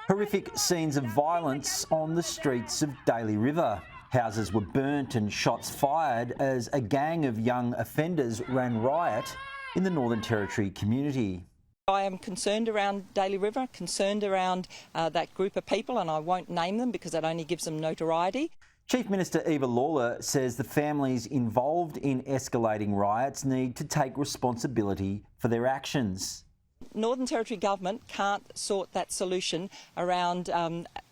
Horrific scenes of violence on the streets of Daly River. Houses were burnt and shots fired as a gang of young offenders ran riot in the Northern Territory community. I am concerned around Daly River, concerned around that group of people, and I won't name them because that only gives them notoriety. Chief Minister Eva Lawler says the families involved in escalating riots need to take responsibility for their actions. Northern Territory Government can't sort that solution around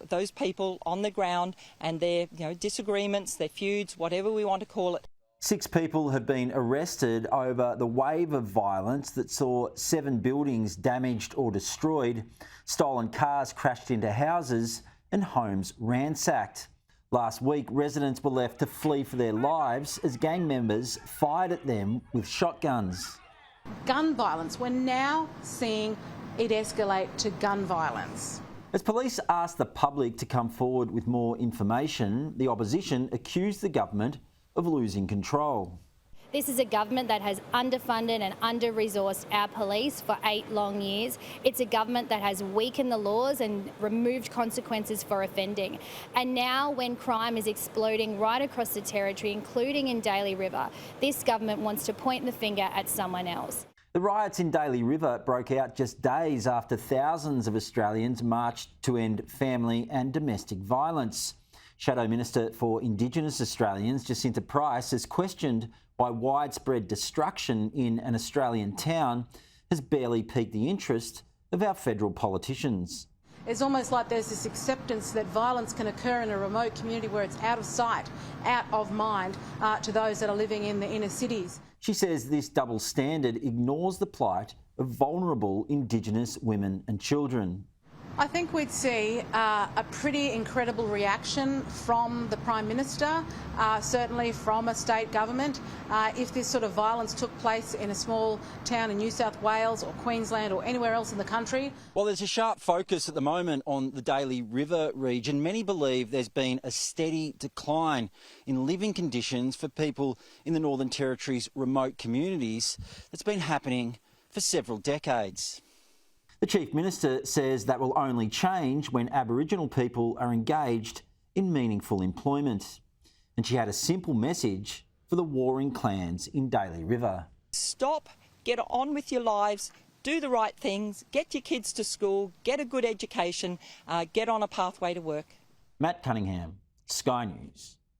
those people on the ground and their disagreements, their feuds, whatever we want to call it. 6 people have been arrested over the wave of violence that saw 7 buildings damaged or destroyed, stolen cars crashed into houses and homes ransacked. Last week, residents were left to flee for their lives as gang members fired at them with shotguns. Gun violence, we're now seeing it escalate to gun violence. As police asked the public to come forward with more information, the opposition accused the government of losing control. This is a government that has underfunded and under-resourced our police for 8 long years. It's a government that has weakened the laws and removed consequences for offending. And now when crime is exploding right across the territory, including in Daly River, this government wants to point the finger at someone else. The riots in Daly River broke out just days after thousands of Australians marched to end family and domestic violence. Shadow Minister for Indigenous Australians, Jacinta Price, has questioned why widespread destruction in an Australian town has barely piqued the interest of our federal politicians. It's almost like there's this acceptance that violence can occur in a remote community where it's out of sight, out of mind to those that are living in the inner cities. She says this double standard ignores the plight of vulnerable Indigenous women and children. I think we'd see a pretty incredible reaction from the Prime Minister, certainly from a state government, if this sort of violence took place in a small town in New South Wales or Queensland or anywhere else in the country. Well, there's a sharp focus at the moment on the Daly River region. Many believe there's been a steady decline in living conditions for people in the Northern Territory's remote communities that's been happening for several decades. The Chief Minister says that will only change when Aboriginal people are engaged in meaningful employment. And she had a simple message for the warring clans in Daly River. Stop, get on with your lives, do the right things, get your kids to school, get a good education, get on a pathway to work. Matt Cunningham, Sky News.